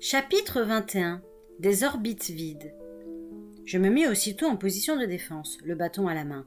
Chapitre 21. Des orbites vides. Je me mis aussitôt en position de défense, le bâton à la main.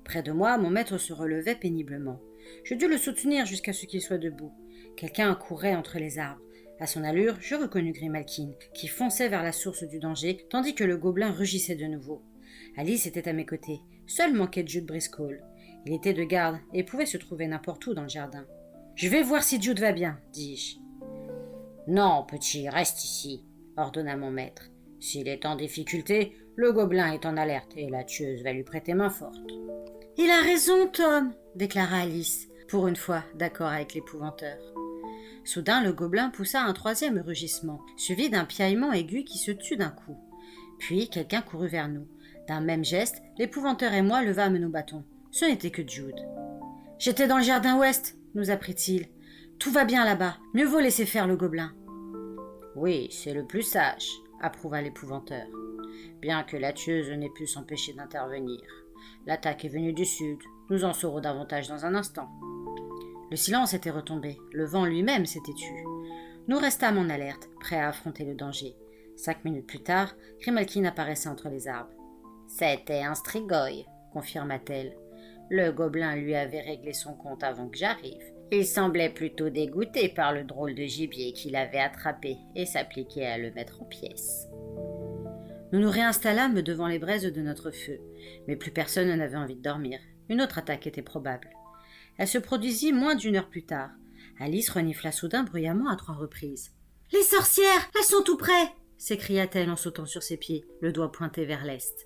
Près de moi, mon maître se relevait péniblement. Je dus le soutenir jusqu'à ce qu'il soit debout. Quelqu'un courait entre les arbres. À son allure, je reconnus Grimalkin, qui fonçait vers la source du danger, tandis que le gobelin rugissait de nouveau. Alice était à mes côtés. Seul manquait Jude Briscoe. Il était de garde et pouvait se trouver n'importe où dans le jardin. « Je vais voir si Jude va bien, dis-je. »« Non, petit, reste ici, » ordonna mon maître. « S'il est en difficulté, le gobelin est en alerte et la tueuse va lui prêter main forte. »« Il a raison, Tom, » déclara Alice, pour une fois d'accord avec l'épouvanteur. Soudain, le gobelin poussa un troisième rugissement, suivi d'un piaillement aigu qui se tut d'un coup. Puis, quelqu'un courut vers nous. D'un même geste, l'épouvanteur et moi levâmes nos bâtons. Ce n'était que Jude. « J'étais dans le jardin ouest, » nous apprit-il. « Tout va bien là-bas, mieux vaut laisser faire le gobelin. »« Oui, c'est le plus sage, » approuva l'épouvanteur. Bien que la tueuse n'ait pu s'empêcher d'intervenir. L'attaque est venue du sud, nous en saurons davantage dans un instant. Le silence était retombé, le vent lui-même s'était tu. Nous restâmes en alerte, prêts à affronter le danger. 5 minutes plus tard, Grimalkin apparaissait entre les arbres. « C'était un strigoi, » confirma-t-elle. Le gobelin lui avait réglé son compte avant que j'arrive. Il semblait plutôt dégoûté par le drôle de gibier qu'il avait attrapé et s'appliquait à le mettre en pièces. Nous nous réinstallâmes devant les braises de notre feu, mais plus personne n'avait envie de dormir. Une autre attaque était probable. Elle se produisit moins d'1 heure plus tard. Alice renifla soudain bruyamment à 3 reprises. « Les sorcières, elles sont tout près !» s'écria-t-elle en sautant sur ses pieds, le doigt pointé vers l'est.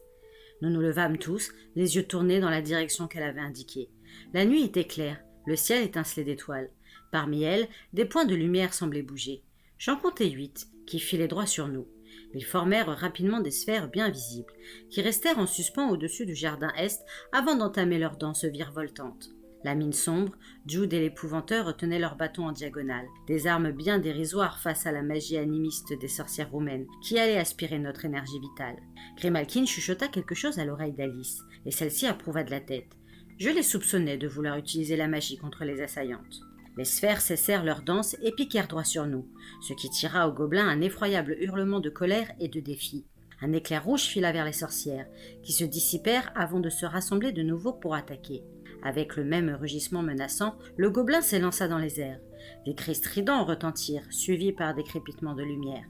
Nous nous levâmes tous, les yeux tournés dans la direction qu'elle avait indiquée. La nuit était claire, le ciel étincelait d'étoiles. Parmi elles, des points de lumière semblaient bouger. J'en comptai 8, qui filaient droit sur nous. Ils formèrent rapidement des sphères bien visibles, qui restèrent en suspens au-dessus du jardin est avant d'entamer leur danse virevoltante. La mine sombre, Jude et l'épouvanteur tenaient leurs bâtons en diagonale, des armes bien dérisoires face à la magie animiste des sorcières roumaines, qui allaient aspirer notre énergie vitale. Grimalkin chuchota quelque chose à l'oreille d'Alice, et celle-ci approuva de la tête. Je les soupçonnais de vouloir utiliser la magie contre les assaillantes. Les sphères cessèrent leur danse et piquèrent droit sur nous, ce qui tira au gobelin un effroyable hurlement de colère et de défi. Un éclair rouge fila vers les sorcières, qui se dissipèrent avant de se rassembler de nouveau pour attaquer. Avec le même rugissement menaçant, le gobelin s'élança dans les airs. Des cris stridents retentirent, suivis par des crépitements de lumière.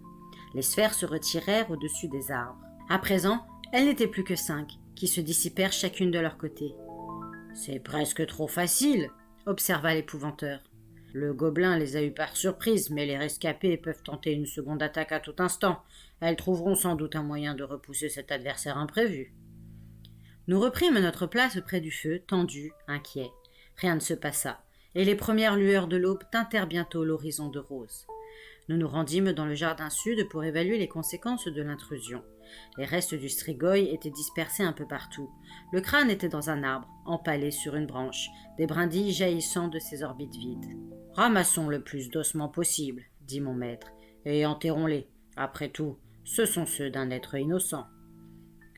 Les sphères se retirèrent au-dessus des arbres. À présent, elles n'étaient plus que 5, qui se dissipèrent chacune de leur côté. « C'est presque trop facile, » observa l'épouvanteur. « Le gobelin les a eus par surprise, mais les rescapés peuvent tenter une seconde attaque à tout instant. Elles trouveront sans doute un moyen de repousser cet adversaire imprévu. » Nous reprîmes notre place près du feu, tendus, inquiets. Rien ne se passa, et les premières lueurs de l'aube teintèrent bientôt l'horizon de rose. Nous nous rendîmes dans le jardin sud pour évaluer les conséquences de l'intrusion. Les restes du strigoi étaient dispersés un peu partout. Le crâne était dans un arbre, empalé sur une branche, des brindilles jaillissant de ses orbites vides. « Ramassons le plus d'ossements possible, » dit mon maître, « et enterrons-les. Après tout, ce sont ceux d'un être innocent. »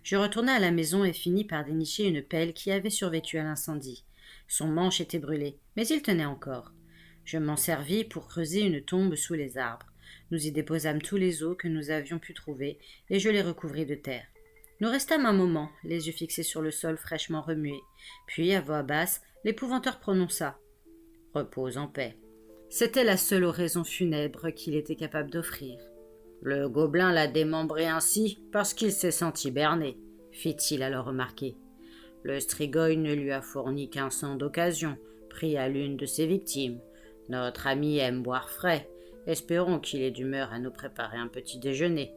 Je retournai à la maison et finis par dénicher une pelle qui avait survécu à l'incendie. Son manche était brûlé, mais il tenait encore. Je m'en servis pour creuser une tombe sous les arbres. Nous y déposâmes tous les os que nous avions pu trouver, et je les recouvris de terre. Nous restâmes un moment, les yeux fixés sur le sol fraîchement remué. Puis, à voix basse, l'épouvanteur prononça « Repose en paix ». C'était la seule oraison funèbre qu'il était capable d'offrir. « Le gobelin l'a démembré ainsi parce qu'il s'est senti berné, » fit-il alors remarquer. « Le strigoi ne lui a fourni qu'un sang d'occasion, pris à l'une de ses victimes. Notre ami aime boire frais. Espérons qu'il est d'humeur à nous préparer un petit déjeuner. »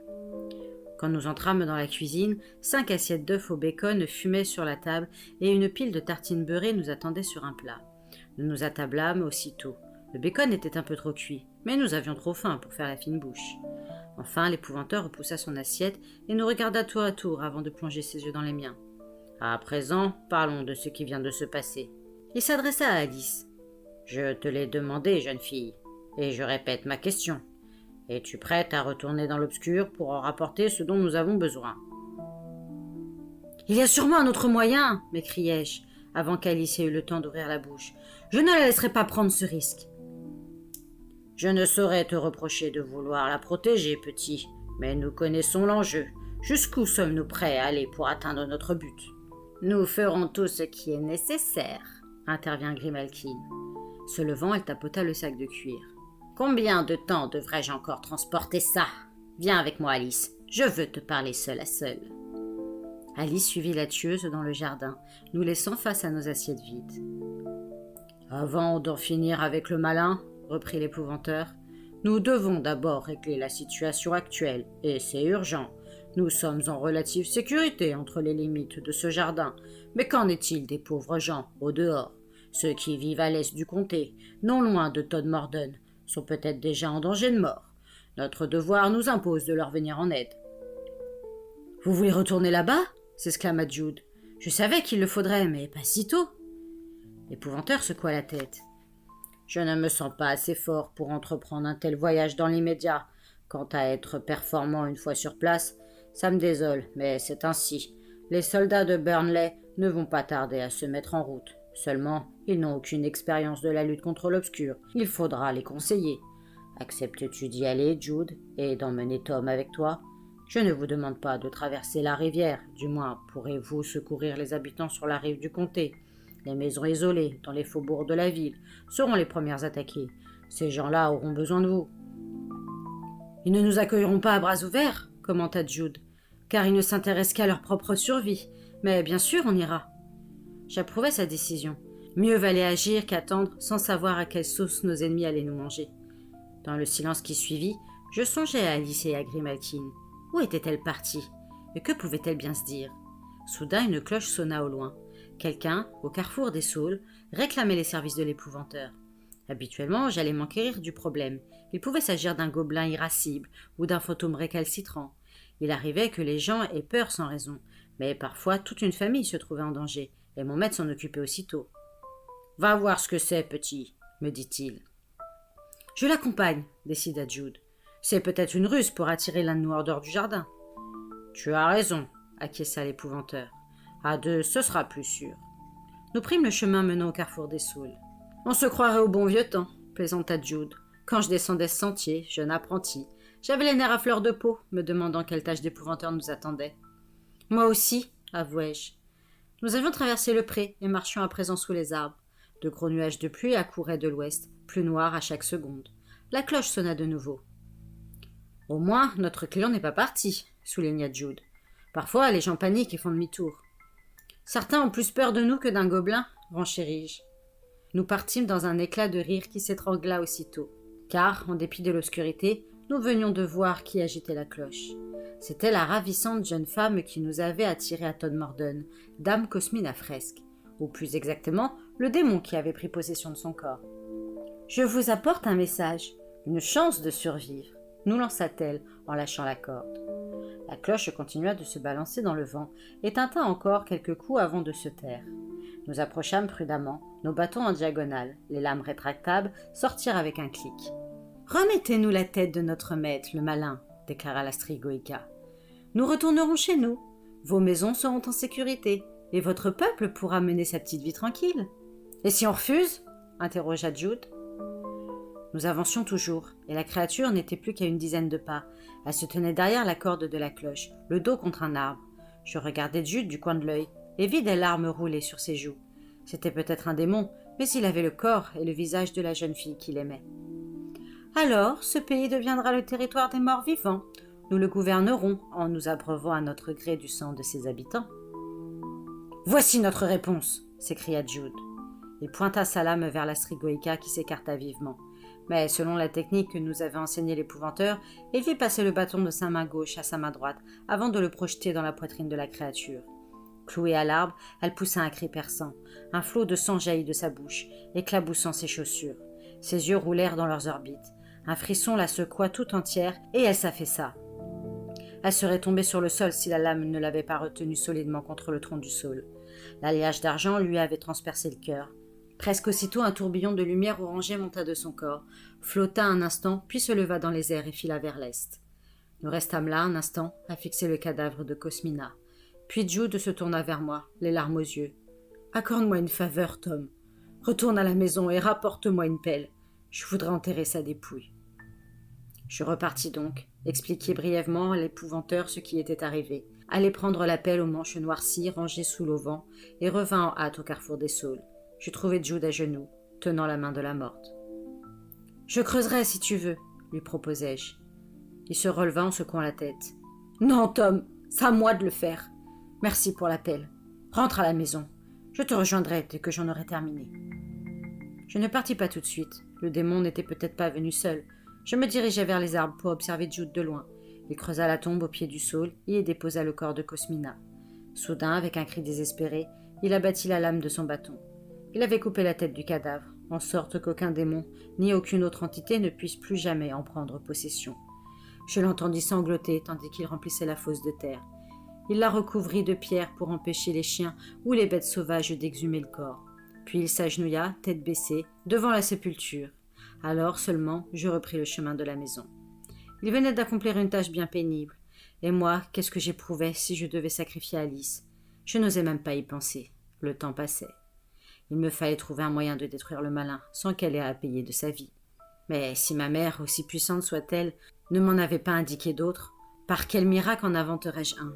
Quand nous entrâmes dans la cuisine, 5 assiettes d'œufs au bacon fumaient sur la table et une pile de tartines beurrées nous attendait sur un plat. Nous nous attablâmes aussitôt. Le bacon était un peu trop cuit, mais nous avions trop faim pour faire la fine bouche. Enfin, l'épouvanteur repoussa son assiette et nous regarda tour à tour avant de plonger ses yeux dans les miens. « À présent, parlons de ce qui vient de se passer. » Il s'adressa à Alice. « Je te l'ai demandé, jeune fille, et je répète ma question. Es-tu prête à retourner dans l'obscur pour en rapporter ce dont nous avons besoin ?»« Il y a sûrement un autre moyen !» m'écriai-je, avant qu'Alice ait eu le temps d'ouvrir la bouche. « Je ne la laisserai pas prendre ce risque. » Je ne saurais te reprocher de vouloir la protéger, petit, mais nous connaissons l'enjeu. Jusqu'où sommes-nous prêts à aller pour atteindre notre but? Nous ferons tout ce qui est nécessaire, intervint Grimalkin. Se levant, elle tapota le sac de cuir. Combien de temps devrais-je encore transporter ça? Viens avec moi, Alice. Je veux te parler seul à seul. Alice suivit la tueuse dans le jardin, nous laissant face à nos assiettes vides. Avant d'en finir avec le malin, reprit l'épouvanteur, nous devons d'abord régler la situation actuelle, et c'est urgent. Nous sommes en relative sécurité entre les limites de ce jardin, mais qu'en est-il des pauvres gens au dehors? Ceux qui vivent à l'est du comté, non loin de Todmorden, sont peut-être déjà en danger de mort. Notre devoir nous impose de leur venir en aide. « Vous voulez retourner là-bas » s'exclama Jude. « Je savais qu'il le faudrait, mais pas si tôt. » L'épouvanteur secoua la tête. « Je ne me sens pas assez fort pour entreprendre un tel voyage dans l'immédiat. Quant à être performant une fois sur place, ça me désole, mais c'est ainsi. Les soldats de Burnley ne vont pas tarder à se mettre en route. Seulement, ils n'ont aucune expérience de la lutte contre l'obscur. Il faudra les conseiller. Acceptes-tu d'y aller, Jude, et d'emmener Tom avec toi? Je ne vous demande pas de traverser la rivière, du moins pourrez-vous secourir les habitants sur la rive du comté. Les maisons isolées, dans les faubourgs de la ville, seront les premières attaquées. Ces gens-là auront besoin de vous. Ils ne nous accueilleront pas à bras ouverts, commenta Jude, car ils ne s'intéressent qu'à leur propre survie. Mais bien sûr, on ira. J'approuvais sa décision. Mieux valait agir qu'attendre sans savoir à quelle sauce nos ennemis allaient nous manger. Dans le silence qui suivit, je songeais à Alice et à Grimalkin. Où était-elle partie? Et que pouvait-elle bien se dire? Soudain, une cloche sonna au loin. Quelqu'un, au carrefour des Saules, réclamait les services de l'épouvanteur. Habituellement, j'allais m'enquérir du problème. Il pouvait s'agir d'un gobelin irascible ou d'un fantôme récalcitrant. Il arrivait que les gens aient peur sans raison, mais parfois toute une famille se trouvait en danger, et mon maître s'en occupait aussitôt. « Va voir ce que c'est, petit, » me dit-il. « Je l'accompagne, » décida Jude. « C'est peut-être une ruse pour attirer l'un de nous hors dehors du jardin. »« Tu as raison, » acquiesça l'épouvanteur. « À deux, ce sera plus sûr. » Nous prîmes le chemin menant au carrefour des Saules. « On se croirait au bon vieux temps, » plaisanta Jude. Quand je descendais ce sentier, jeune apprenti, j'avais les nerfs à fleur de peau, me demandant quelle tâche d'épouvanteur nous attendait. « Moi aussi, » avouai-je. Nous avions traversé le pré et marchions à présent sous les arbres. De gros nuages de pluie accouraient de l'ouest, plus noirs à chaque seconde. La cloche sonna de nouveau. « Au moins, notre client n'est pas parti, » souligna Jude. « Parfois, les gens paniquent et font demi-tour. »« Certains ont plus peur de nous que d'un gobelin, » renchéris-je. Nous partîmes dans un éclat de rire qui s'étrangla aussitôt, car, en dépit de l'obscurité, nous venions de voir qui agitait la cloche. C'était la ravissante jeune femme qui nous avait attirés à Todmorden, dame Cosmine à fresque, ou plus exactement, le démon qui avait pris possession de son corps. « Je vous apporte un message, une chance de survivre, » nous lança-t-elle en lâchant la corde. La cloche continua de se balancer dans le vent et tinta encore quelques coups avant de se taire. Nous approchâmes prudemment, nos bâtons en diagonale, les lames rétractables sortirent avec un clic. « Remettez-nous la tête de notre maître, le malin, » déclara la Strigoïca. « Nous retournerons chez nous. Vos maisons seront en sécurité, et votre peuple pourra mener sa petite vie tranquille. »« Et si on refuse ?» interrogea Jude. Nous avancions toujours, et la créature n'était plus qu'à une dizaine de pas. Elle se tenait derrière la corde de la cloche, le dos contre un arbre. Je regardais Jude du coin de l'œil, et vis des larmes rouler sur ses joues. C'était peut-être un démon, mais il avait le corps et le visage de la jeune fille qu'il aimait. « Alors, ce pays deviendra le territoire des morts vivants. Nous le gouvernerons en nous abreuvant à notre gré du sang de ses habitants. »« Voici notre réponse !» s'écria Jude. Il pointa sa lame vers la Strigoïca qui s'écarta vivement. Mais selon la technique que nous avait enseignée l'épouvanteur, il fit passer le bâton de sa main gauche à sa main droite avant de le projeter dans la poitrine de la créature. Clouée à l'arbre, elle poussa un cri perçant. Un flot de sang jaillit de sa bouche, éclaboussant ses chaussures. Ses yeux roulèrent dans leurs orbites. Un frisson la secoua tout entière et elle s'affaissa. Elle serait tombée sur le sol si la lame ne l'avait pas retenue solidement contre le tronc du saule. L'alliage d'argent lui avait transpercé le cœur. Presque aussitôt, un tourbillon de lumière orangée monta de son corps, flotta un instant, puis se leva dans les airs et fila vers l'est. Nous restâmes là un instant, à fixer le cadavre de Cosmina. Puis Jude se tourna vers moi, les larmes aux yeux. « Accorde-moi une faveur, Tom. Retourne à la maison et rapporte-moi une pelle. Je voudrais enterrer sa dépouille. Je repartis donc, expliquer brièvement à l'épouvanteur ce qui était arrivé, aller prendre la pelle aux manches noircies rangée sous l'auvent et revins en hâte au carrefour des saules. Je trouvai Jude à genoux, tenant la main de la morte. « Je creuserai si tu veux, » lui proposai-je. Il se releva en secouant la tête. « Non, Tom, c'est à moi de le faire. Merci pour la pelle. Rentre à la maison. Je te rejoindrai dès que j'en aurai terminé. » Je ne partis pas tout de suite. Le démon n'était peut-être pas venu seul. Je me dirigeai vers les arbres pour observer Jude de loin. Il creusa la tombe au pied du saule et y déposa le corps de Cosmina. Soudain, avec un cri désespéré, il abattit la lame de son bâton. Il avait coupé la tête du cadavre, en sorte qu'aucun démon ni aucune autre entité ne puisse plus jamais en prendre possession. Je l'entendis sangloter tandis qu'il remplissait la fosse de terre. Il la recouvrit de pierres pour empêcher les chiens ou les bêtes sauvages d'exhumer le corps. Puis il s'agenouilla, tête baissée, devant la sépulture. Alors seulement je repris le chemin de la maison. Il venait d'accomplir une tâche bien pénible. Et moi, qu'est-ce que j'éprouvais si je devais sacrifier Alice? Je n'osais même pas y penser. Le temps passait. Il me fallait trouver un moyen de détruire le malin, sans qu'elle ait à payer de sa vie. Mais si ma mère, aussi puissante soit-elle, ne m'en avait pas indiqué d'autre, par quel miracle en inventerais-je un?